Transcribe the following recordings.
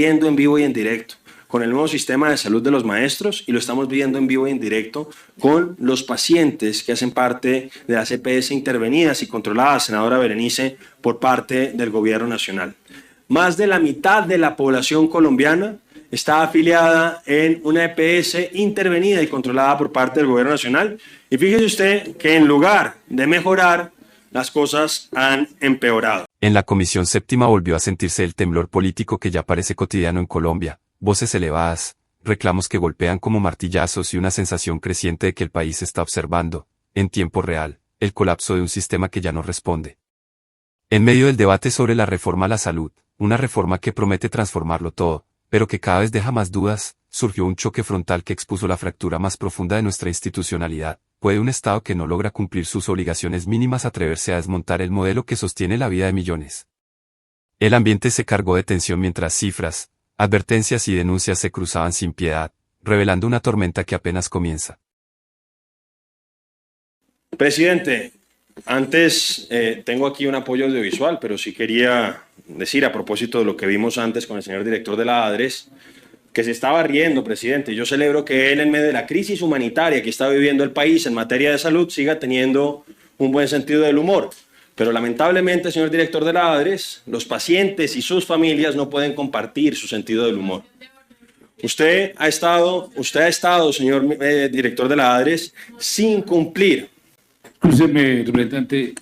viendo en vivo y en directo con el nuevo sistema de salud de los maestros y lo estamos viendo en vivo y en directo con los pacientes que hacen parte de las EPS intervenidas y controladas, senadora Berenice, por parte del gobierno nacional. Más de la mitad de la población colombiana está afiliada en una EPS intervenida y controlada por parte del gobierno nacional. Y fíjese usted que en lugar de mejorar, las cosas han empeorado. En la Comisión Séptima volvió a sentirse el temblor político que ya parece cotidiano en Colombia, voces elevadas, reclamos que golpean como martillazos y una sensación creciente de que el país está observando, en tiempo real, el colapso de un sistema que ya no responde. En medio del debate sobre la reforma a la salud, una reforma que promete transformarlo todo, pero que cada vez deja más dudas, surgió un choque frontal que expuso la fractura más profunda de nuestra institucionalidad. ¿Puede un Estado que no logra cumplir sus obligaciones mínimas atreverse a desmontar el modelo que sostiene la vida de millones? El ambiente se cargó de tensión mientras cifras, advertencias y denuncias se cruzaban sin piedad, revelando una tormenta que apenas comienza. Presidente, antes tengo aquí un apoyo audiovisual, pero sí quería decir a propósito de lo que vimos antes con el señor director de la ADRES, que se estaba riendo, presidente. Yo celebro que él, en medio de la crisis humanitaria que está viviendo el país en materia de salud, siga teniendo un buen sentido del humor. Pero lamentablemente, señor director de la ADRES, los pacientes y sus familias no pueden compartir su sentido del humor. Usted ha estado, señor director de la ADRES, sin cumplir. Escúcheme, representante,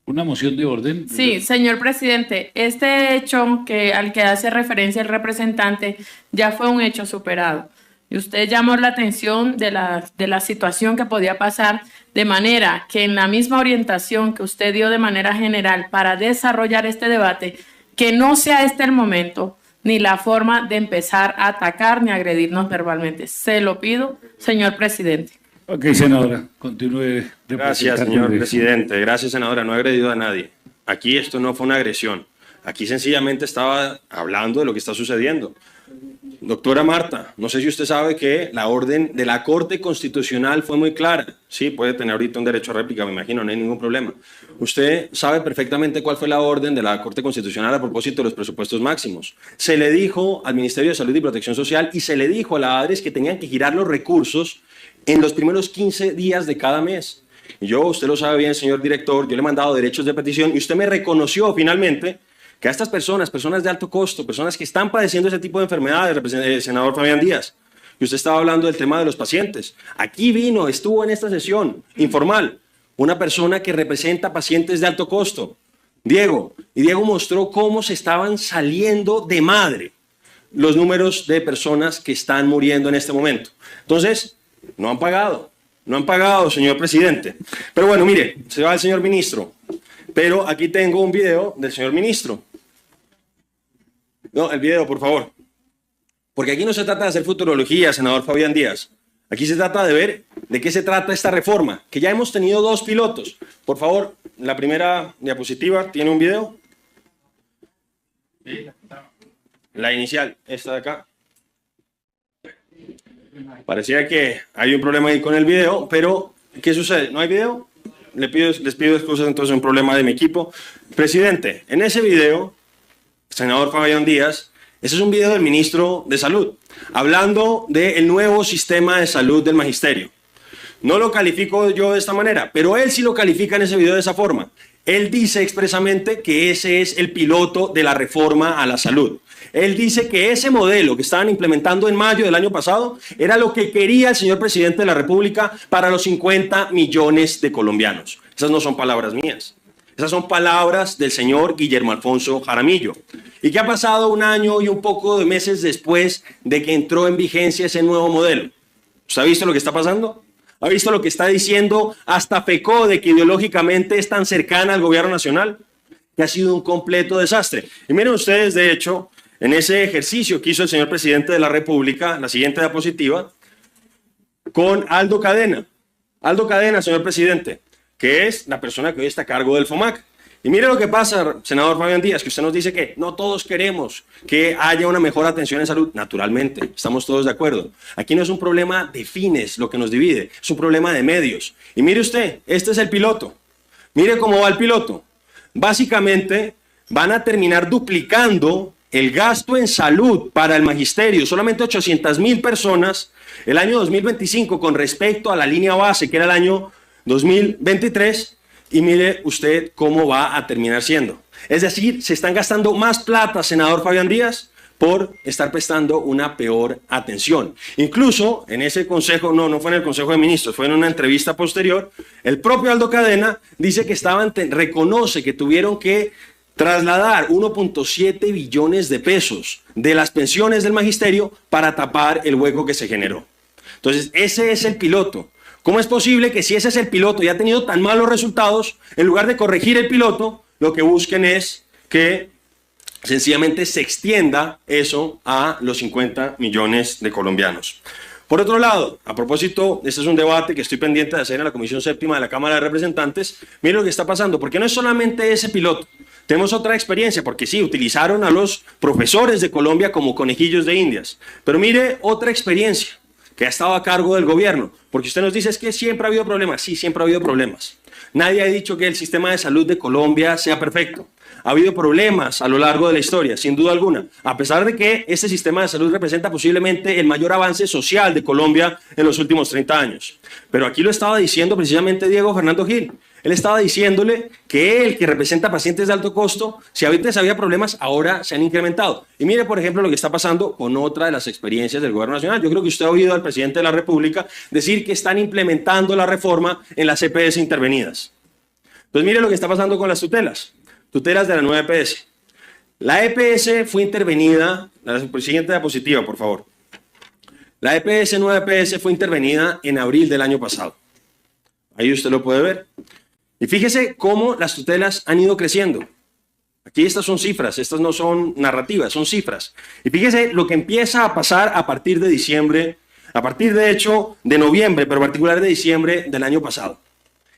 una moción de orden. Sí, señor presidente, este hecho al que hace referencia el representante ya fue un hecho superado. Y usted llamó la atención de la situación que podía pasar, de manera que en la misma orientación que usted dio de manera general para desarrollar este debate, que no sea este el momento ni la forma de empezar a atacar ni agredirnos verbalmente. Se lo pido, señor presidente. Ok, senadora, continúe. Gracias, señor presidente. Gracias, senadora. No he agredido a nadie. Aquí esto no fue una agresión. Aquí sencillamente estaba hablando de lo que está sucediendo. Doctora Marta, no sé si usted sabe que la orden de la Corte Constitucional fue muy clara. Sí, puede tener ahorita un derecho a réplica, me imagino, no hay ningún problema. Usted sabe perfectamente cuál fue la orden de la Corte Constitucional a propósito de los presupuestos máximos. Se le dijo al Ministerio de Salud y Protección Social y se le dijo a la ADRES que tenían que girar los recursos en los primeros 15 días de cada mes. Y yo, usted lo sabe bien, señor director, yo le he mandado derechos de petición y usted me reconoció finalmente que a estas personas de alto costo, personas que están padeciendo ese tipo de enfermedades, senador Fabián Díaz, y usted estaba hablando del tema de los pacientes. Aquí estuvo en esta sesión informal, una persona que representa pacientes de alto costo, Diego, y Diego mostró cómo se estaban saliendo de madre los números de personas que están muriendo en este momento. Entonces, no han pagado, señor presidente. Pero bueno, mire, se va el señor ministro, pero aquí tengo un video del señor ministro. No, el video, por favor. Porque aquí no se trata de hacer futurología, senador Fabián Díaz. Aquí se trata de ver de qué se trata esta reforma, que ya hemos tenido 2 pilotos. Por favor, la primera diapositiva tiene un video. La inicial, esta de acá. Parecía que hay un problema ahí con el video, pero ¿qué sucede? ¿No hay video? Les pido excusas, entonces un problema de mi equipo. Presidente, en ese video, senador Fabián Díaz, ese es un video del ministro de Salud, hablando del nuevo sistema de salud del magisterio. No lo califico yo de esta manera, pero él sí lo califica en ese video de esa forma. Él dice expresamente que ese es el piloto de la reforma a la salud. Él dice que ese modelo que estaban implementando en mayo del año pasado era lo que quería el señor presidente de la República para los 50 millones de colombianos. Esas no son palabras mías. Esas son palabras del señor Guillermo Alfonso Jaramillo. ¿Y qué ha pasado 1 año y un poco de meses después de que entró en vigencia ese nuevo modelo? ¿Usted ha visto lo que está pasando? ¿Ha visto lo que está diciendo hasta FECO de que ideológicamente es tan cercana al gobierno nacional? Que ha sido un completo desastre. Y miren ustedes, de hecho, en ese ejercicio que hizo el señor presidente de la República, la siguiente diapositiva, con Aldo Cadena. Aldo Cadena, señor presidente, que es la persona que hoy está a cargo del FOMAC. Y mire lo que pasa, senador Fabián Díaz, que usted nos dice que no todos queremos que haya una mejor atención en salud. Naturalmente, estamos todos de acuerdo. Aquí no es un problema de fines lo que nos divide, es un problema de medios. Y mire usted, este es el piloto. Mire cómo va el piloto. Básicamente, van a terminar duplicando el gasto en salud para el magisterio, solamente 800.000 personas, el año 2025 con respecto a la línea base, que era el año 2023, y mire usted cómo va a terminar siendo. Es decir, se están gastando más plata, senador Fabián Díaz, por estar prestando una peor atención. Incluso en ese consejo, no fue en el Consejo de Ministros, fue en una entrevista posterior, el propio Aldo Cadena dice que reconoce que tuvieron que trasladar 1.7 billones de pesos de las pensiones del magisterio para tapar el hueco que se generó. Entonces, ese es el piloto. ¿Cómo es posible que si ese es el piloto y ha tenido tan malos resultados, en lugar de corregir el piloto, lo que busquen es que sencillamente se extienda eso a los 50 millones de colombianos? Por otro lado, a propósito, este es un debate que estoy pendiente de hacer en la Comisión Séptima de la Cámara de Representantes. Mire lo que está pasando, porque no es solamente ese piloto. Tenemos otra experiencia, porque sí, utilizaron a los profesores de Colombia como conejillos de indias. Pero mire otra experiencia que ha estado a cargo del gobierno, porque usted nos dice es que siempre ha habido problemas. Sí, siempre ha habido problemas. Nadie ha dicho que el sistema de salud de Colombia sea perfecto. Ha habido problemas a lo largo de la historia, sin duda alguna, a pesar de que este sistema de salud representa posiblemente el mayor avance social de Colombia en los últimos 30 años. Pero aquí lo estaba diciendo precisamente Diego Fernando Gil. Él estaba diciéndole que él, que representa pacientes de alto costo, si antes había problemas, ahora se han incrementado. Y mire, por ejemplo, lo que está pasando con otra de las experiencias del Gobierno Nacional. Yo creo que usted ha oído al presidente de la República decir que están implementando la reforma en las EPS intervenidas. Pues mire lo que está pasando con las tutelas de la nueva EPS. La EPS fue intervenida, la siguiente diapositiva, por favor. La EPS, nueva EPS, fue intervenida en abril del año pasado. Ahí usted lo puede ver. Y fíjese cómo las tutelas han ido creciendo. Aquí estas son cifras, estas no son narrativas, son cifras. Y fíjese lo que empieza a pasar a partir de diciembre, a partir de hecho de noviembre, pero en particular de diciembre del año pasado.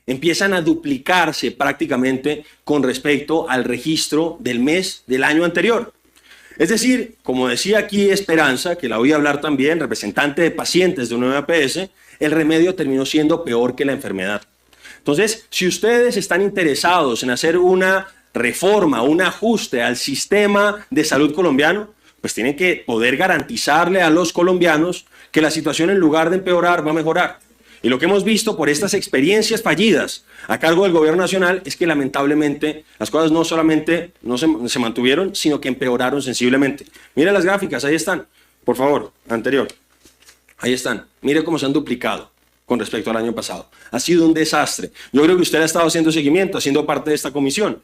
Empiezan a duplicarse prácticamente con respecto al registro del mes del año anterior. Es decir, como decía aquí Esperanza, que la oí hablar también, representante de pacientes de una EPS, el remedio terminó siendo peor que la enfermedad. Entonces, si ustedes están interesados en hacer una reforma, un ajuste al sistema de salud colombiano, pues tienen que poder garantizarle a los colombianos que la situación, en lugar de empeorar, va a mejorar. Y lo que hemos visto por estas experiencias fallidas a cargo del gobierno nacional es que lamentablemente las cosas no solamente no se mantuvieron, sino que empeoraron sensiblemente. Mire las gráficas, ahí están. Por favor, anterior. Ahí están. Mire cómo se han duplicado con respecto al año pasado. Ha sido un desastre. Yo creo que usted ha estado haciendo seguimiento, haciendo parte de esta comisión.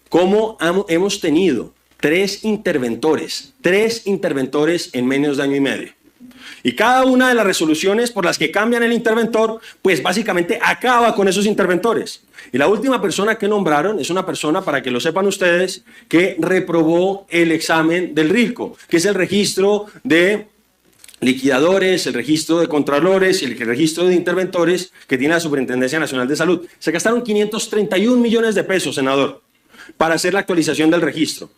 Cómo hemos tenido tres interventores en menos de año y medio. Y cada una de las resoluciones por las que cambian el interventor, pues básicamente acaba con esos interventores. Y la última persona que nombraron es una persona, para que lo sepan ustedes, que reprobó el examen del RILCO, que es el registro de liquidadores, el registro de contralores y el registro de interventores que tiene la Superintendencia Nacional de Salud. Se gastaron 531 millones de pesos, senador, para hacer la actualización del registro.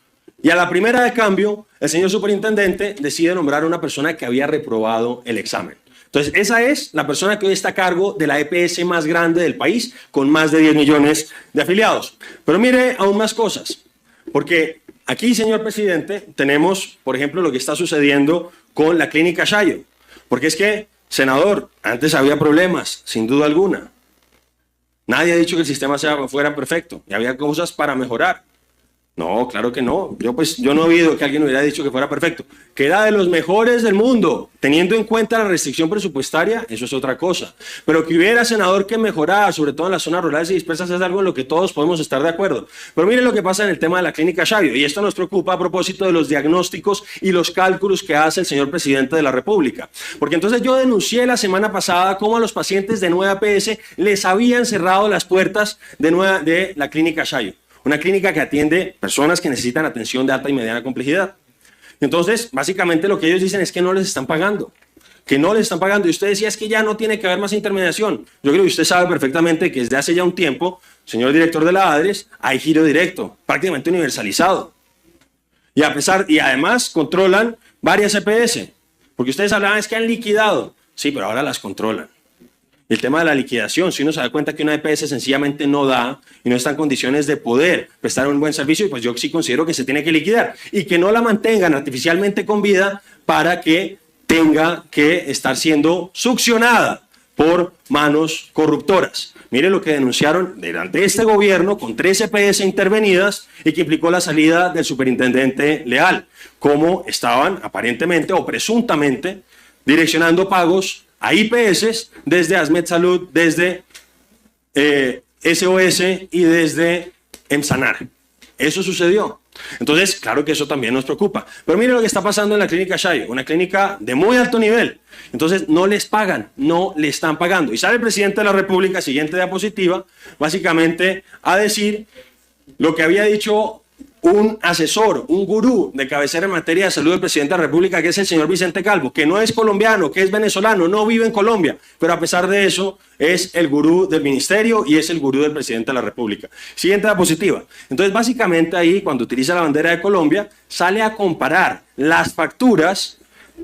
Y a la primera de cambio, el señor superintendente decide nombrar a una persona que había reprobado el examen. Entonces, esa es la persona que hoy está a cargo de la EPS más grande del país, con más de 10 millones de afiliados. Pero mire aún más cosas, porque aquí, señor presidente, tenemos, por ejemplo, lo que está sucediendo con la clínica Shayo. Porque es que, senador, antes había problemas, sin duda alguna. Nadie ha dicho que el sistema fuera perfecto, y había cosas para mejorar. No, claro que no. Yo no he oído que alguien hubiera dicho que fuera perfecto. Que era de los mejores del mundo, teniendo en cuenta la restricción presupuestaria, eso es otra cosa. Pero que hubiera, senador, que mejorar, sobre todo en las zonas rurales y dispersas, es algo en lo que todos podemos estar de acuerdo. Pero miren lo que pasa en el tema de la clínica Shayo, y esto nos preocupa a propósito de los diagnósticos y los cálculos que hace el señor presidente de la República. Porque entonces yo denuncié la semana pasada cómo a los pacientes de nueva EPS les habían cerrado las puertas de la clínica Shayo. Una clínica que atiende personas que necesitan atención de alta y mediana complejidad. Entonces, básicamente lo que ellos dicen es que no les están pagando. Que no les están pagando. Y usted decía, es que ya no tiene que haber más intermediación. Yo creo que usted sabe perfectamente que desde hace ya un tiempo, señor director de la ADRES, hay giro directo, prácticamente universalizado. Y además controlan varias EPS. Porque ustedes hablaban, es que han liquidado. Sí, pero ahora las controlan. El tema de la liquidación, si uno se da cuenta que una EPS sencillamente no da y no está en condiciones de poder prestar un buen servicio, pues yo sí considero que se tiene que liquidar y que no la mantengan artificialmente con vida para que tenga que estar siendo succionada por manos corruptoras. Mire lo que denunciaron durante este gobierno con 3 EPS intervenidas y que implicó la salida del superintendente Leal, cómo estaban aparentemente o presuntamente direccionando pagos a IPS desde Asmed Salud, desde SOS y desde Emsanar. Eso sucedió. Entonces, claro que eso también nos preocupa. Pero mire lo que está pasando en la clínica Shayo, una clínica de muy alto nivel. Entonces, no les pagan, no le están pagando. Y sale el presidente de la República, siguiente diapositiva, básicamente a decir lo que había dicho un asesor, un gurú de cabecera en materia de salud del presidente de la República, que es el señor Vicente Calvo, que no es colombiano, que es venezolano, no vive en Colombia, pero a pesar de eso es el gurú del ministerio y es el gurú del presidente de la República. Siguiente diapositiva. Entonces, básicamente ahí, cuando utiliza la bandera de Colombia, sale a comparar las facturas,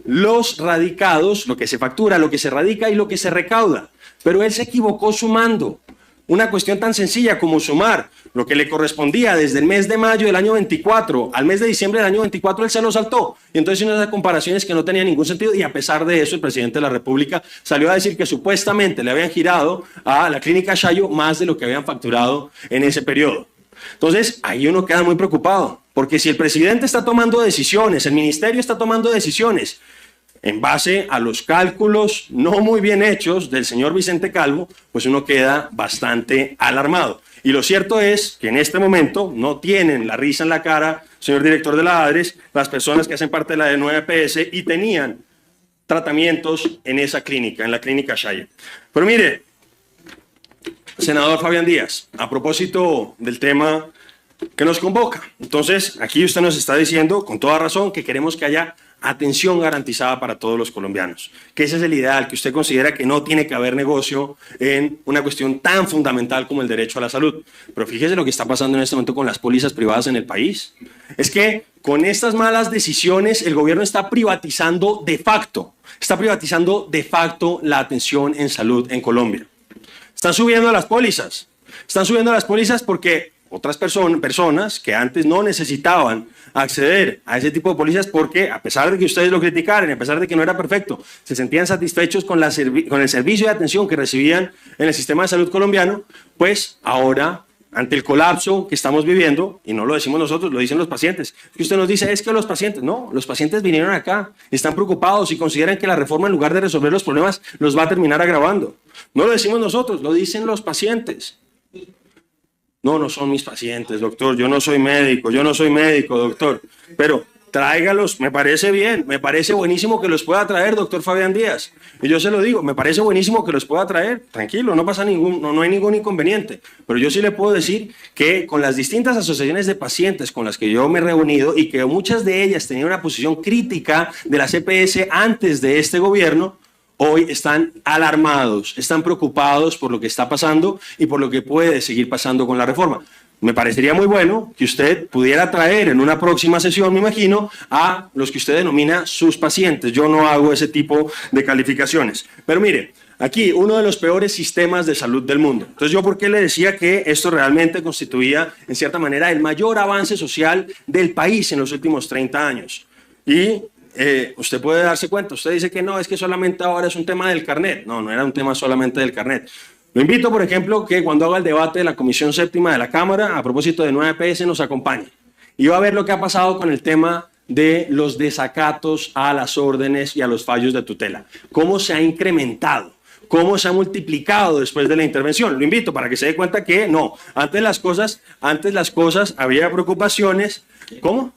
los radicados, lo que se factura, lo que se radica y lo que se recauda. Pero él se equivocó sumando. Una cuestión tan sencilla como sumar lo que le correspondía desde el mes de mayo del año 24 al mes de diciembre del año 24, él se lo saltó. Y entonces unas comparaciones que no tenían ningún sentido y a pesar de eso el presidente de la República salió a decir que supuestamente le habían girado a la clínica Shayo más de lo que habían facturado en ese periodo. Entonces ahí uno queda muy preocupado, porque si el presidente está tomando decisiones, el ministerio está tomando decisiones en base a los cálculos no muy bien hechos del señor Vicente Calvo, pues uno queda bastante alarmado. Y lo cierto es que en este momento no tienen la risa en la cara, señor director de la ADRES, las personas que hacen parte de la de 9 EPS y tenían tratamientos en esa clínica, en la clínica Shayo. Pero mire, senador Fabián Díaz, a propósito del tema que nos convoca. Entonces, aquí usted nos está diciendo, con toda razón, que queremos que haya atención garantizada para todos los colombianos, que ese es el ideal, que usted considera que no tiene que haber negocio en una cuestión tan fundamental como el derecho a la salud. Pero fíjese lo que está pasando en este momento con las pólizas privadas en el país. Es que con estas malas decisiones el gobierno está privatizando de facto la atención en salud en Colombia. Están subiendo las pólizas porque otras personas que antes no necesitaban acceder a ese tipo de pólizas porque, a pesar de que ustedes lo criticaran, a pesar de que no era perfecto, se sentían satisfechos con el servicio de atención que recibían en el sistema de salud colombiano, pues ahora, ante el colapso que estamos viviendo, y no lo decimos nosotros, lo dicen los pacientes, que usted nos dice es que los pacientes vinieron acá, están preocupados y consideran que la reforma en lugar de resolver los problemas los va a terminar agravando. No lo decimos nosotros, lo dicen los pacientes. No son mis pacientes, doctor, yo no soy médico, doctor, pero tráigalos, me parece bien, me parece buenísimo que los pueda traer, doctor Fabián Díaz, y yo se lo digo, me parece buenísimo que los pueda traer, tranquilo, no hay ningún inconveniente, pero yo sí le puedo decir que con las distintas asociaciones de pacientes con las que yo me he reunido y que muchas de ellas tenían una posición crítica de la CPS antes de este gobierno, hoy están alarmados, están preocupados por lo que está pasando y por lo que puede seguir pasando con la reforma. Me parecería muy bueno que usted pudiera traer en una próxima sesión, me imagino, a los que usted denomina sus pacientes. Yo no hago ese tipo de calificaciones. Pero mire, aquí uno de los peores sistemas de salud del mundo. Entonces, ¿yo por qué le decía que esto realmente constituía, en cierta manera, el mayor avance social del país en los últimos 30 años? Y usted puede darse cuenta, usted dice que no, es que solamente ahora es un tema del carnet. No era un tema solamente del carnet. Lo invito, por ejemplo, que cuando haga el debate de la Comisión Séptima de la Cámara, a propósito de 9 EPS, nos acompañe. Y va a ver lo que ha pasado con el tema de los desacatos a las órdenes y a los fallos de tutela. Cómo se ha incrementado, cómo se ha multiplicado después de la intervención. Lo invito para que se dé cuenta que no. Antes las cosas había preocupaciones. ¿Cómo?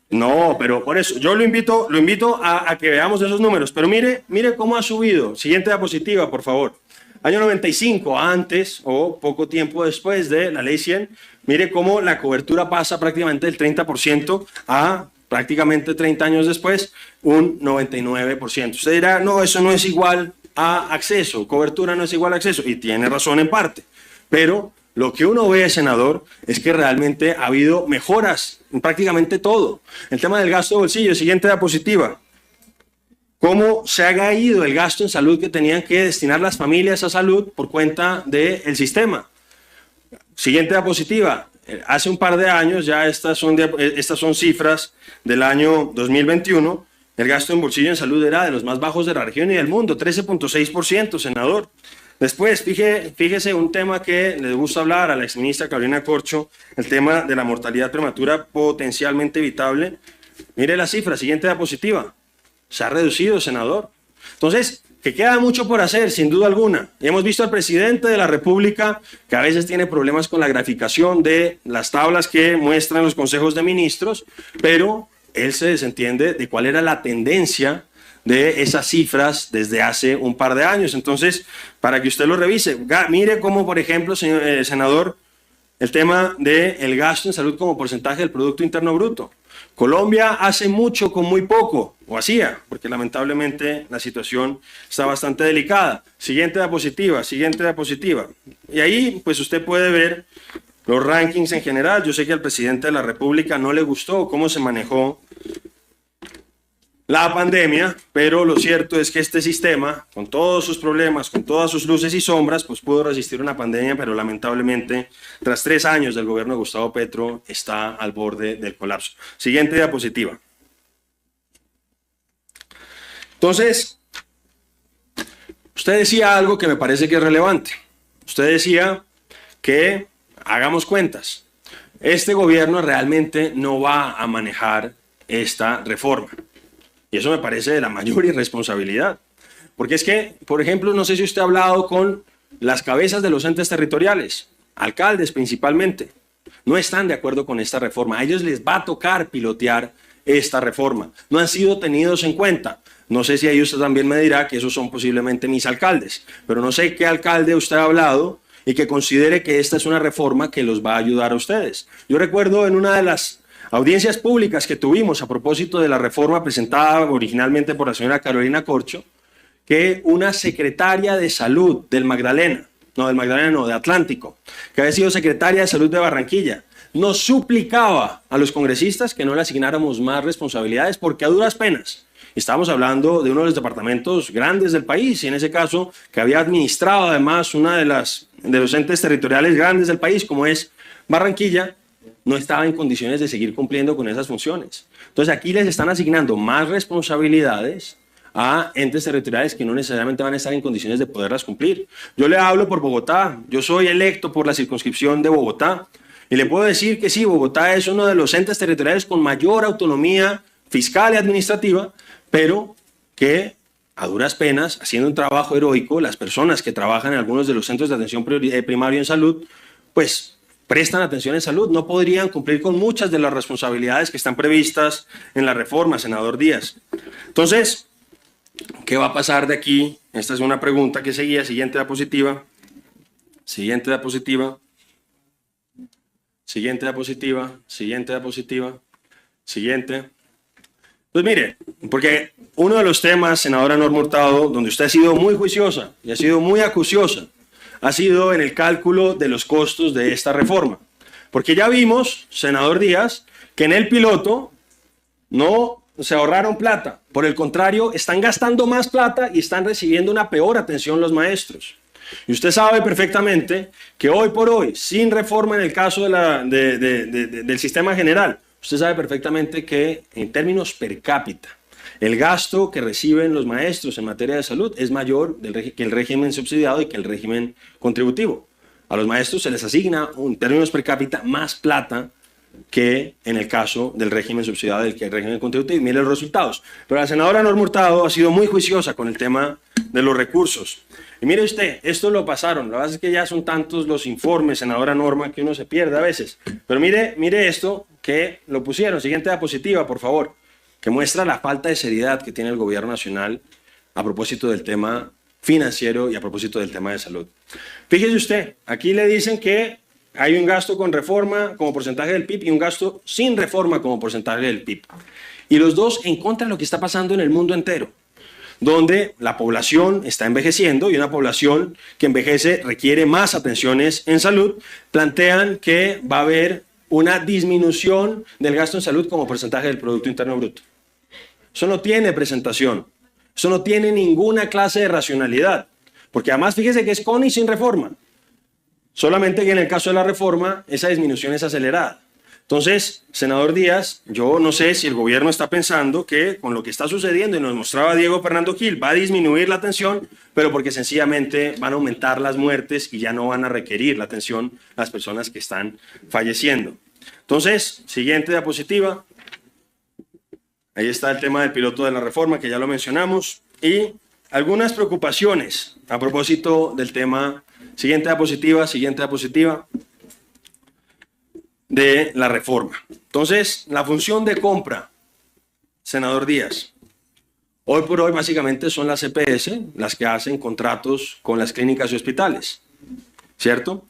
No, pero por eso, yo lo invito a que veamos esos números. Pero mire cómo ha subido. Siguiente diapositiva, por favor. Año 95, antes o poco tiempo después de la ley 100, mire cómo la cobertura pasa prácticamente del 30% a prácticamente 30 años después, un 99%. Usted dirá, no, eso no es igual a acceso, cobertura no es igual a acceso, y tiene razón en parte, pero lo que uno ve, senador, es que realmente ha habido mejoras en prácticamente todo. El tema del gasto de bolsillo, siguiente diapositiva. cómo se ha ido el gasto en salud que tenían que destinar las familias a salud por cuenta del sistema. Siguiente diapositiva. Hace un par de años, ya estas son cifras del año 2021, el gasto en bolsillo en salud era de los más bajos de la región y del mundo, 13.6%, senador. Después, fíjese un tema que le gusta hablar a la exministra Carolina Corcho, el tema de la mortalidad prematura potencialmente evitable. Mire la cifra, siguiente diapositiva. Se ha reducido, senador. Entonces, que queda mucho por hacer, sin duda alguna. Y hemos visto al presidente de la República que a veces tiene problemas con la graficación de las tablas que muestran los consejos de ministros, pero él se desentiende de cuál era la tendencia de esas cifras desde hace un par de años. Entonces, para que usted lo revise, mire cómo, por ejemplo, señor senador, el tema del gasto en salud como porcentaje del Producto Interno Bruto. Colombia hace mucho con muy poco, o hacía, porque lamentablemente la situación está bastante delicada. Siguiente diapositiva, siguiente diapositiva. Y ahí, pues usted puede ver los rankings en general. Yo sé que al presidente de la República no le gustó cómo se manejó la pandemia, pero lo cierto es que este sistema, con todos sus problemas, con todas sus luces y sombras, pues pudo resistir una pandemia, pero lamentablemente, tras 3 años del gobierno de Gustavo Petro, está al borde del colapso. Siguiente diapositiva. Entonces, usted decía algo que me parece que es relevante. Usted decía que hagamos cuentas. Este gobierno realmente no va a manejar esta reforma. Y eso me parece de la mayor irresponsabilidad. Porque es que, por ejemplo, no sé si usted ha hablado con las cabezas de los entes territoriales, alcaldes principalmente, no están de acuerdo con esta reforma. A ellos les va a tocar pilotear esta reforma. No han sido tenidos en cuenta. No sé si ahí usted también me dirá que esos son posiblemente mis alcaldes, pero no sé qué alcalde usted ha hablado y que considere que esta es una reforma que los va a ayudar a ustedes. Yo recuerdo en una de las audiencias públicas que tuvimos a propósito de la reforma presentada originalmente por la señora Carolina Corcho, que una secretaria de salud del de Atlántico, que había sido secretaria de salud de Barranquilla, nos suplicaba a los congresistas que no le asignáramos más responsabilidades porque a duras penas. Estamos hablando de uno de los departamentos grandes del país y en ese caso que había administrado además una de los entes territoriales grandes del país como es Barranquilla, no estaba en condiciones de seguir cumpliendo con esas funciones. Entonces aquí les están asignando más responsabilidades a entes territoriales que no necesariamente van a estar en condiciones de poderlas cumplir. Yo le hablo por Bogotá, yo soy electo por la circunscripción de Bogotá y le puedo decir que sí, Bogotá es uno de los entes territoriales con mayor autonomía fiscal y administrativa, pero que a duras penas, haciendo un trabajo heroico, las personas que trabajan en algunos de los centros de atención primaria en salud, pues prestan atención en salud, no podrían cumplir con muchas de las responsabilidades que están previstas en la reforma, senador Díaz. Entonces, ¿qué va a pasar de aquí? Esta es una pregunta que seguía. Siguiente diapositiva. Siguiente diapositiva. Siguiente diapositiva. Siguiente diapositiva. Siguiente. Pues mire, porque uno de los temas, senadora Norma Hurtado, donde usted ha sido muy juiciosa y ha sido muy acuciosa, ha sido en el cálculo de los costos de esta reforma. Porque ya vimos, senador Díaz, que en el piloto no se ahorraron plata. Por el contrario, están gastando más plata y están recibiendo una peor atención los maestros. Y usted sabe perfectamente que hoy por hoy, sin reforma en el caso del sistema general, usted sabe perfectamente que en términos per cápita, el gasto que reciben los maestros en materia de salud es mayor que el régimen subsidiado y que el régimen contributivo. A los maestros se les asigna, en términos per cápita, más plata que en el caso del régimen subsidiado y que el régimen contributivo. Y mire los resultados. Pero la senadora Norma Hurtado ha sido muy juiciosa con el tema de los recursos. Y mire usted, esto lo pasaron. La verdad es que ya son tantos los informes, senadora Norma, que uno se pierde a veces. Pero mire esto que lo pusieron. Siguiente diapositiva, por favor, que muestra la falta de seriedad que tiene el gobierno nacional a propósito del tema financiero y a propósito del tema de salud. Fíjese usted, aquí le dicen que hay un gasto con reforma como porcentaje del PIB y un gasto sin reforma como porcentaje del PIB. Y los dos en contra de lo que está pasando en el mundo entero, donde la población está envejeciendo y una población que envejece requiere más atenciones en salud, plantean que va a haber una disminución del gasto en salud como porcentaje del Producto Interno Bruto. Eso no tiene presentación. Eso no tiene ninguna clase de racionalidad, porque además fíjese que es con y sin reforma. Solamente que en el caso de la reforma, esa disminución es acelerada. Entonces, senador Díaz, yo no sé si el gobierno está pensando que con lo que está sucediendo, y nos mostraba Diego Fernando Gil, va a disminuir la atención, pero porque sencillamente van a aumentar las muertes y ya no van a requerir la atención las personas que están falleciendo. Entonces, siguiente diapositiva. Ahí está el tema del piloto de la reforma, que ya lo mencionamos, y algunas preocupaciones a propósito del tema. Siguiente diapositiva. De la reforma. Entonces, la función de compra, senador Díaz, hoy por hoy básicamente son las EPS las que hacen contratos con las clínicas y hospitales, ¿cierto?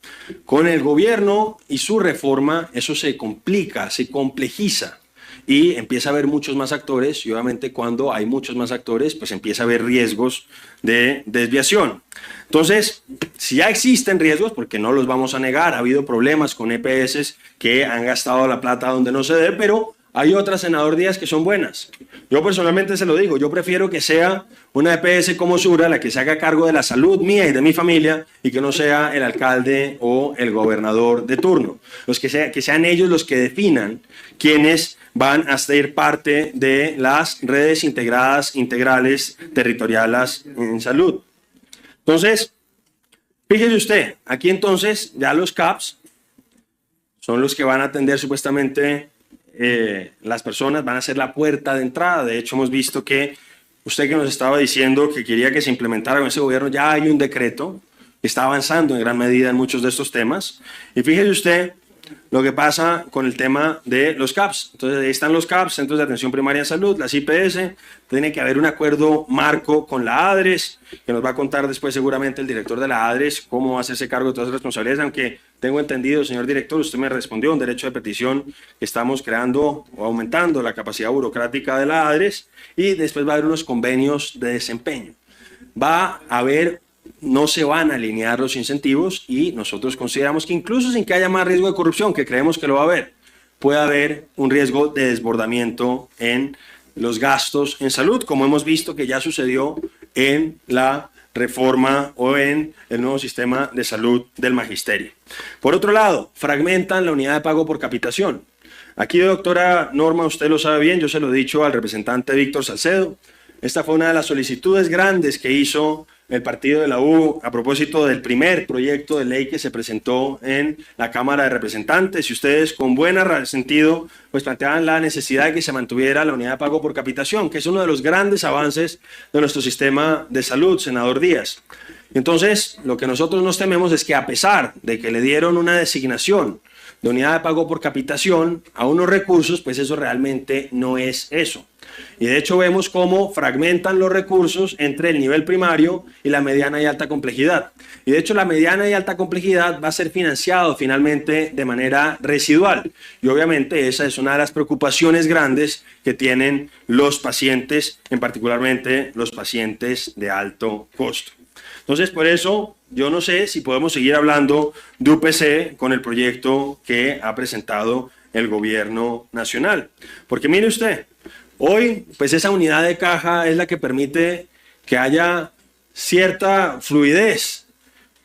Con el gobierno y su reforma eso se complica, se complejiza y empieza a haber muchos más actores y obviamente cuando hay muchos más actores pues empieza a haber riesgos de desviación. Entonces, si ya existen riesgos, porque no los vamos a negar, ha habido problemas con EPS que han gastado la plata donde no se debe, pero hay otras, senador Díaz, que son buenas. Yo personalmente se lo digo, yo prefiero que sea una EPS como Sura la que se haga cargo de la salud mía y de mi familia y que no sea el alcalde o el gobernador de turno. Que sean ellos los que definan quiénes van a ser parte de las redes integrales territoriales en salud. Entonces, fíjese usted, aquí entonces ya los CAPS son los que van a atender supuestamente las personas, van a ser la puerta de entrada. De hecho, hemos visto que usted que nos estaba diciendo que quería que se implementara con ese gobierno, ya hay un decreto que está avanzando en gran medida en muchos de estos temas. Y fíjese usted lo que pasa con el tema de los CAPS. Entonces ahí están los CAPS, Centros de Atención Primaria en Salud, las IPS. Tiene que haber un acuerdo marco con la ADRES, que nos va a contar después seguramente el director de la ADRES cómo va a hacerse cargo de todas las responsabilidades, aunque tengo entendido, señor director, usted me respondió un derecho de petición que estamos creando o aumentando la capacidad burocrática de la ADRES y después va a haber unos convenios de desempeño. Va a haber no se van a alinear los incentivos y nosotros consideramos que incluso sin que haya más riesgo de corrupción, que creemos que lo va a haber, puede haber un riesgo de desbordamiento en los gastos en salud, como hemos visto que ya sucedió en la reforma o en el nuevo sistema de salud del magisterio. Por otro lado, fragmentan la unidad de pago por capitación. Aquí, doctora Norma, usted lo sabe bien, yo se lo he dicho al representante Víctor Salcedo. Esta fue una de las solicitudes grandes que hizo el partido de la U a propósito del primer proyecto de ley que se presentó en la Cámara de Representantes. Y ustedes con buen sentido pues planteaban la necesidad de que se mantuviera la unidad de pago por capitación, que es uno de los grandes avances de nuestro sistema de salud, senador Díaz. Entonces, lo que nosotros nos tememos es que a pesar de que le dieron una designación de unidad de pago por capitación a unos recursos, pues eso realmente no es eso. Y de hecho vemos cómo fragmentan los recursos entre el nivel primario y la mediana y alta complejidad. Y de hecho la mediana y alta complejidad va a ser financiado finalmente de manera residual. Y obviamente esa es una de las preocupaciones grandes que tienen los pacientes, en particularmente los pacientes de alto costo. Entonces, por eso, yo no sé si podemos seguir hablando de UPC con el proyecto que ha presentado el gobierno nacional. Porque mire usted, hoy, pues esa unidad de caja es la que permite que haya cierta fluidez,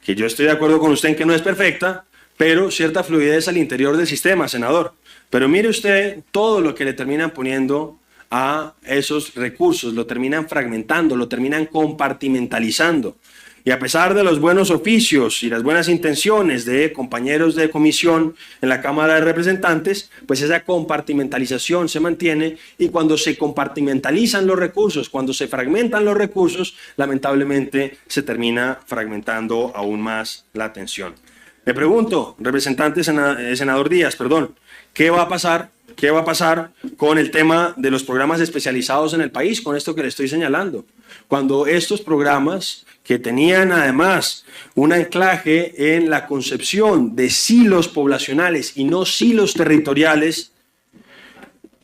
que yo estoy de acuerdo con usted en que no es perfecta, pero cierta fluidez al interior del sistema, senador. Pero mire usted todo lo que le terminan poniendo a esos recursos, lo terminan fragmentando, lo terminan compartimentalizando. Y a pesar de los buenos oficios y las buenas intenciones de compañeros de comisión en la Cámara de Representantes, pues esa compartimentalización se mantiene y cuando se compartimentalizan los recursos, cuando se fragmentan los recursos, lamentablemente se termina fragmentando aún más la atención. Le pregunto, senador Díaz, ¿qué va a pasar? ¿Qué va a pasar con el tema de los programas especializados en el país, con esto que le estoy señalando? Cuando estos programas que tenían además un anclaje en la concepción de silos poblacionales y no silos territoriales,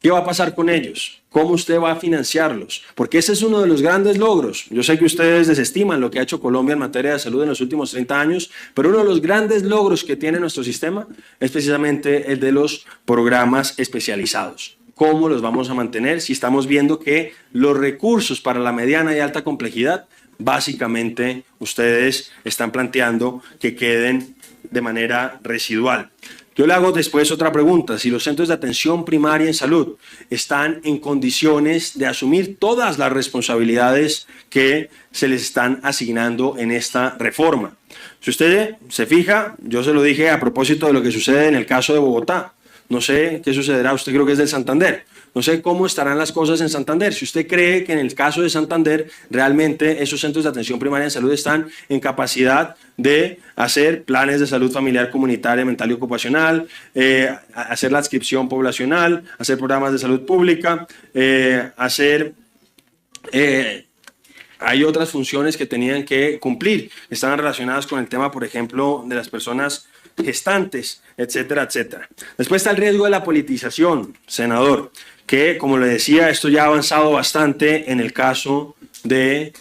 ¿qué va a pasar con ellos? ¿Cómo usted va a financiarlos? Porque ese es uno de los grandes logros. Yo sé que ustedes desestiman lo que ha hecho Colombia en materia de salud en los últimos 30 años, pero uno de los grandes logros que tiene nuestro sistema es precisamente el de los programas especializados. ¿cómo los vamos a mantener si estamos viendo que los recursos para la mediana y alta complejidad, básicamente ustedes están planteando que queden de manera residual? Yo le hago después otra pregunta. Si los centros de atención primaria en salud están en condiciones de asumir todas las responsabilidades que se les están asignando en esta reforma. Si usted se fija, yo se lo dije a propósito de lo que sucede en el caso de Bogotá. No sé qué sucederá, usted creo que es del Santander. No sé cómo estarán las cosas en Santander. Si usted cree que en el caso de Santander realmente esos centros de atención primaria en salud están en capacidad de hacer planes de salud familiar, comunitaria, mental y ocupacional, hacer la adscripción poblacional, hacer programas de salud pública, hay otras funciones que tenían que cumplir, estaban relacionadas con el tema, por ejemplo, de las personas gestantes, etcétera, etcétera. Después está el riesgo de la politización, senador, que, como le decía, esto ya ha avanzado bastante en el caso de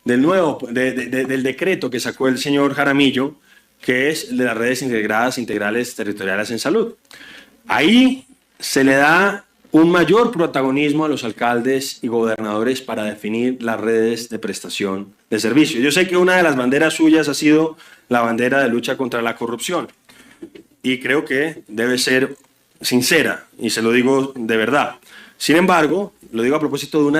del decreto que sacó el señor Jaramillo, que es el de las redes integrales territoriales en salud. Ahí se le da un mayor protagonismo a los alcaldes y gobernadores para definir las redes de prestación de servicio. Yo sé que una de las banderas suyas ha sido la bandera de lucha contra la corrupción y creo que debe ser sincera y se lo digo de verdad. Sin embargo, lo digo a propósito de un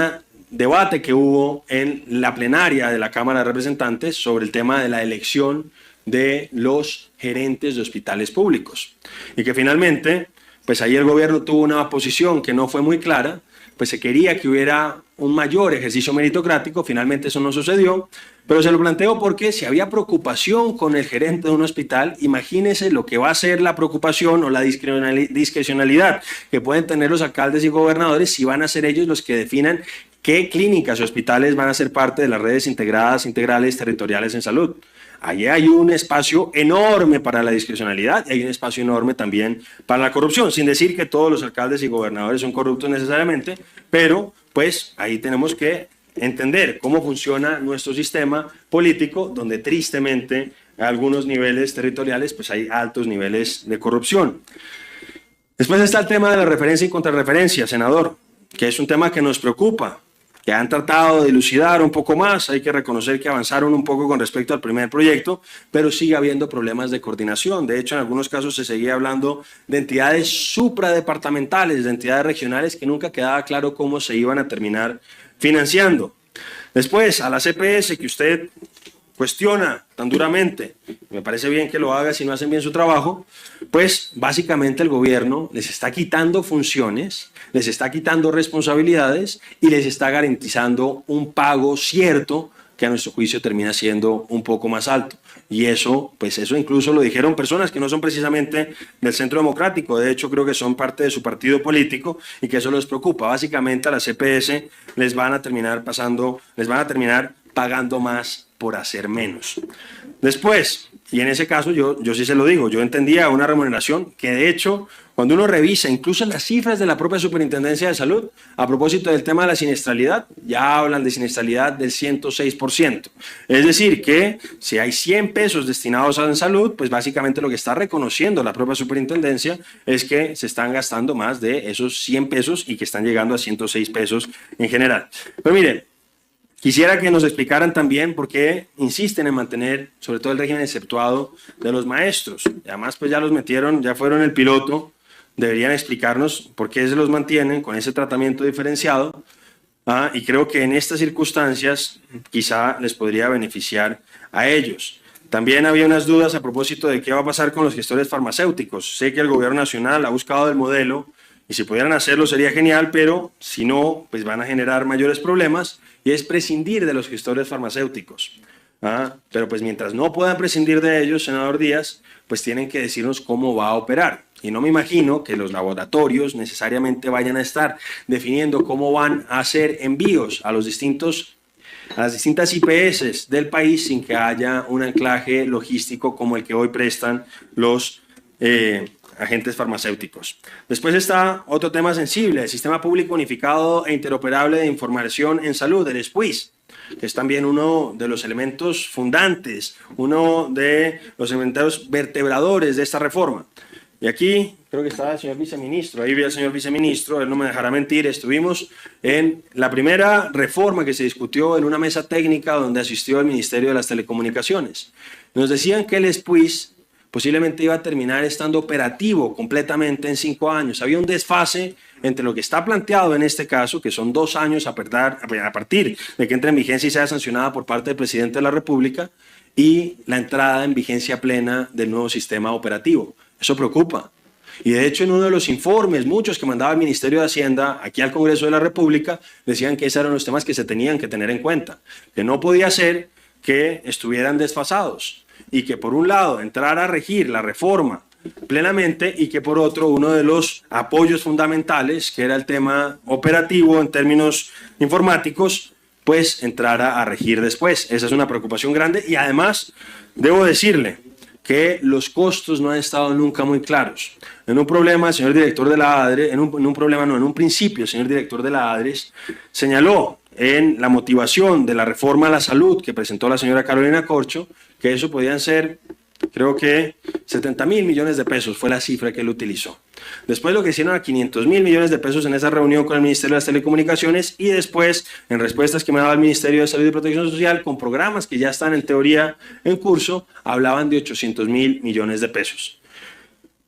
debate que hubo en la plenaria de la Cámara de Representantes sobre el tema de la elección de los gerentes de hospitales públicos y que finalmente pues ahí el gobierno tuvo una posición que no fue muy clara, pues se quería que hubiera un mayor ejercicio meritocrático, finalmente eso no sucedió, pero se lo planteo porque si había preocupación con el gerente de un hospital, imagínese lo que va a ser la preocupación o la discrecionalidad que pueden tener los alcaldes y gobernadores si van a ser ellos los que definan qué clínicas y hospitales van a ser parte de las redes integrales territoriales en salud. Allí hay un espacio enorme para la discrecionalidad y hay un espacio enorme también para la corrupción, sin decir que todos los alcaldes y gobernadores son corruptos necesariamente, pero pues ahí tenemos que entender cómo funciona nuestro sistema político, donde tristemente a algunos niveles territoriales pues hay altos niveles de corrupción. Después está el tema de la referencia y contrarreferencia, senador, que es un tema que nos preocupa, que han tratado de dilucidar un poco más. Hay que reconocer que avanzaron un poco con respecto al primer proyecto, pero sigue habiendo problemas de coordinación. De hecho, en algunos casos se seguía hablando de entidades supradepartamentales, de entidades regionales que nunca quedaba claro cómo se iban a terminar financiando. Después, a la CPS, que usted cuestiona tan duramente, me parece bien que lo haga si no hacen bien su trabajo, pues básicamente el gobierno les está quitando funciones, les está quitando responsabilidades y les está garantizando un pago cierto que a nuestro juicio termina siendo un poco más alto. Y eso, pues eso incluso lo dijeron personas que no son precisamente del Centro Democrático, de hecho creo que son parte de su partido político y que eso les preocupa. Básicamente a la CPS les van a terminar pagando más por hacer menos. Después, y en ese caso yo sí se lo digo, yo entendía una remuneración que de hecho cuando uno revisa incluso las cifras de la propia Superintendencia de Salud, a propósito del tema de la siniestralidad, ya hablan de siniestralidad del 106%. Es decir, que si hay 100 pesos destinados a la salud, pues básicamente lo que está reconociendo la propia Superintendencia es que se están gastando más de esos 100 pesos y que están llegando a 106 pesos en general. Pero mire, quisiera que nos explicaran también por qué insisten en mantener, sobre todo el régimen exceptuado de los maestros. Y además, pues ya los metieron, ya fueron el piloto. Deberían explicarnos por qué se los mantienen con ese tratamiento diferenciado. Y creo que en estas circunstancias quizá les podría beneficiar a ellos. También había unas dudas a propósito de qué va a pasar con los gestores farmacéuticos. Sé que el gobierno nacional ha buscado el modelo y si pudieran hacerlo sería genial, pero si no, pues van a generar mayores problemas y es prescindir de los gestores farmacéuticos. Pero pues mientras no puedan prescindir de ellos, senador Díaz, pues tienen que decirnos cómo va a operar. Y no me imagino que los laboratorios necesariamente vayan a estar definiendo cómo van a hacer envíos a las distintas IPS del país sin que haya un anclaje logístico como el que hoy prestan los agentes farmacéuticos. Después está otro tema sensible, el Sistema Público Unificado e Interoperable de Información en Salud, el SPUIS, que es también uno de los elementos fundantes, uno de los elementos vertebradores de esta reforma. Y aquí creo que estaba el señor viceministro, ahí vi al señor viceministro, él no me dejará mentir, estuvimos en la primera reforma que se discutió en una mesa técnica donde asistió el Ministerio de las Telecomunicaciones. Nos decían que el SPUIS posiblemente iba a terminar estando operativo completamente en 5 años. Había un desfase entre lo que está planteado en este caso, que son 2 años a partir de que entre en vigencia y sea sancionada por parte del presidente de la República, y la entrada en vigencia plena del nuevo sistema operativo. Eso preocupa. Y de hecho en uno de los informes, muchos que mandaba el Ministerio de Hacienda aquí al Congreso de la República, decían que esos eran los temas que se tenían que tener en cuenta, que no podía ser que estuvieran desfasados y que por un lado entrara a regir la reforma plenamente y que por otro uno de los apoyos fundamentales, que era el tema operativo en términos informáticos, pues entrara a regir después. Esa es una preocupación grande y además debo decirle que los costos no han estado nunca muy claros. En un problema, el señor director de la ADRE, en un principio, el señor director de la ADRES señaló en la motivación de la reforma a la salud que presentó la señora Carolina Corcho, que eso podían ser, creo que 70.000 millones de pesos fue la cifra que él utilizó. Después lo que hicieron a 500.000 millones de pesos en esa reunión con el Ministerio de las Telecomunicaciones y después en respuestas que me daba el Ministerio de Salud y Protección Social con programas que ya están en teoría en curso, hablaban de 800.000 millones de pesos.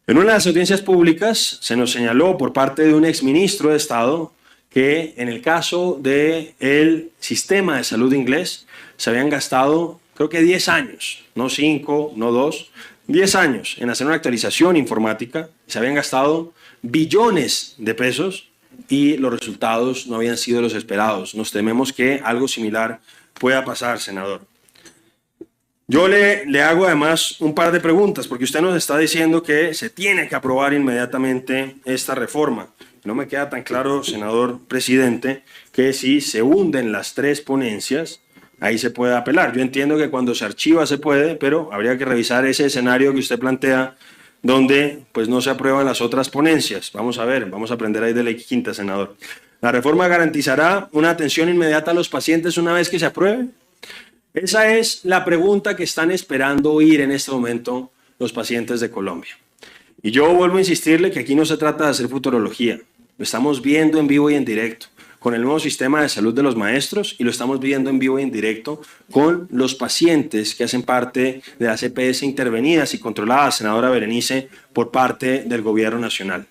En una de las audiencias públicas se nos señaló por parte de un exministro de Estado que en el caso del sistema de salud inglés se habían gastado creo que 10 años, no 5, no 2, 10 años en hacer una actualización informática, se habían gastado billones de pesos y los resultados no habían sido los esperados. Nos tememos que algo similar pueda pasar, senador. Yo le hago además un par de preguntas, porque usted nos está diciendo que se tiene que aprobar inmediatamente esta reforma. No me queda tan claro, senador presidente, que si se hunden las 3 ponencias, ahí se puede apelar. Yo entiendo que cuando se archiva se puede, pero habría que revisar ese escenario que usted plantea donde pues no se aprueban las otras ponencias. Vamos a ver, vamos a aprender ahí de la quinta, senador. ¿La reforma garantizará una atención inmediata a los pacientes una vez que se apruebe? Esa es la pregunta que están esperando oír en este momento los pacientes de Colombia. Y yo vuelvo a insistirle que aquí no se trata de hacer futurología. Lo estamos viendo en vivo y en directo con el nuevo sistema de salud de los maestros y lo estamos viendo en vivo y en directo con los pacientes que hacen parte de las EPS intervenidas y controladas, senadora Berenice, por parte del gobierno nacional.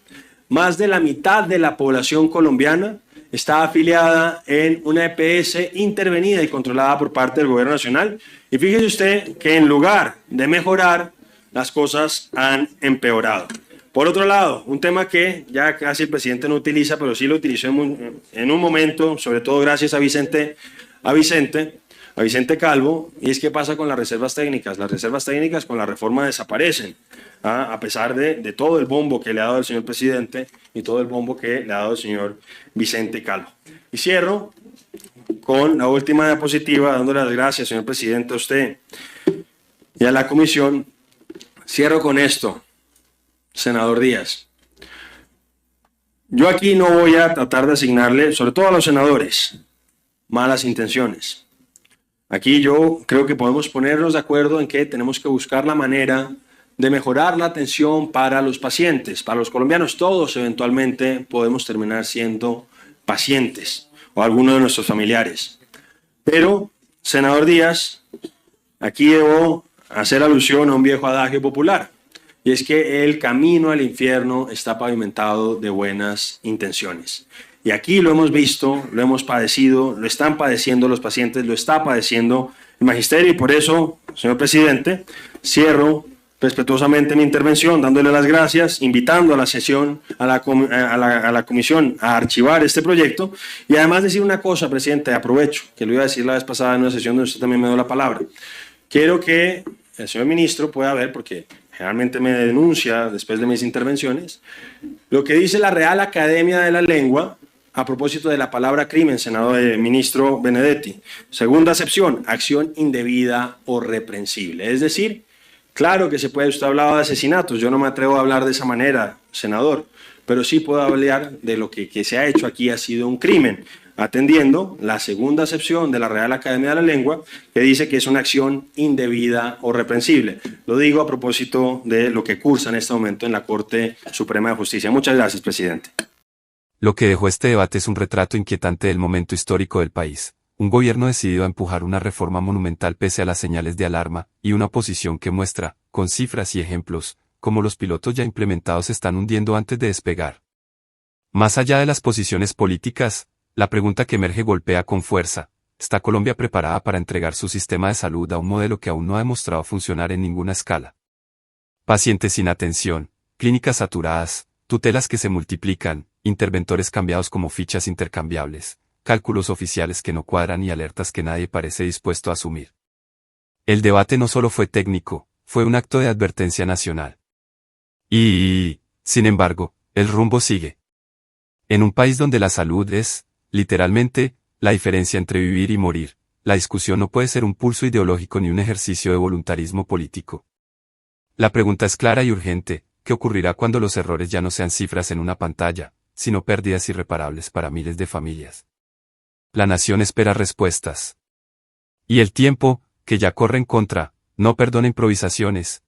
Más de la mitad de la población colombiana está afiliada en una EPS intervenida y controlada por parte del gobierno nacional. Y fíjese usted que en lugar de mejorar, las cosas han empeorado. Por otro lado, un tema que ya casi el presidente no utiliza, pero sí lo utilizó en un momento, sobre todo gracias a Vicente Calvo, y es qué pasa con las reservas técnicas. Las reservas técnicas con la reforma desaparecen, a pesar de todo el bombo que le ha dado el señor presidente y todo el bombo que le ha dado el señor Vicente Calvo. Y cierro con la última diapositiva, dándole las gracias, señor presidente, a usted y a la comisión. Cierro con esto. Senador Díaz, yo aquí no voy a tratar de asignarle, sobre todo a los senadores, malas intenciones. Aquí yo creo que podemos ponernos de acuerdo en que tenemos que buscar la manera de mejorar la atención para los pacientes. Para los colombianos todos eventualmente podemos terminar siendo pacientes o alguno de nuestros familiares. Pero, senador Díaz, aquí debo hacer alusión a un viejo adagio popular. Y es que el camino al infierno está pavimentado de buenas intenciones. Y aquí lo hemos visto, lo hemos padecido, lo están padeciendo los pacientes, lo está padeciendo el magisterio. Y por eso, señor presidente, cierro respetuosamente mi intervención, dándole las gracias, invitando a la sesión, a la comisión a archivar este proyecto. Y además decir una cosa, presidente, aprovecho, que lo iba a decir la vez pasada en una sesión donde usted también me dio la palabra. Quiero que el señor ministro pueda ver, porque generalmente me denuncia después de mis intervenciones, lo que dice la Real Academia de la Lengua a propósito de la palabra crimen, senador ministro Benedetti. Segunda acepción, acción indebida o reprensible. Es decir, claro que se puede, usted ha hablado de asesinatos, yo no me atrevo a hablar de esa manera, senador, pero sí puedo hablar de lo que se ha hecho aquí ha sido un crimen, atendiendo la segunda acepción de la Real Academia de la Lengua, que dice que es una acción indebida o reprensible. Lo digo a propósito de lo que cursa en este momento en la Corte Suprema de Justicia. Muchas gracias, presidente. Lo que dejó este debate es un retrato inquietante del momento histórico del país. Un gobierno decidido a empujar una reforma monumental pese a las señales de alarma, y una oposición que muestra, con cifras y ejemplos, cómo los pilotos ya implementados se están hundiendo antes de despegar. Más allá de las posiciones políticas, la pregunta que emerge golpea con fuerza: ¿está Colombia preparada para entregar su sistema de salud a un modelo que aún no ha demostrado funcionar en ninguna escala? Pacientes sin atención, clínicas saturadas, tutelas que se multiplican, interventores cambiados como fichas intercambiables, cálculos oficiales que no cuadran y alertas que nadie parece dispuesto a asumir. El debate no solo fue técnico, fue un acto de advertencia nacional. Sin embargo, el rumbo sigue. En un país donde la salud es, literalmente, la diferencia entre vivir y morir, la discusión no puede ser un pulso ideológico ni un ejercicio de voluntarismo político. La pregunta es clara y urgente: ¿qué ocurrirá cuando los errores ya no sean cifras en una pantalla, sino pérdidas irreparables para miles de familias? La nación espera respuestas. Y el tiempo, que ya corre en contra, no perdona improvisaciones,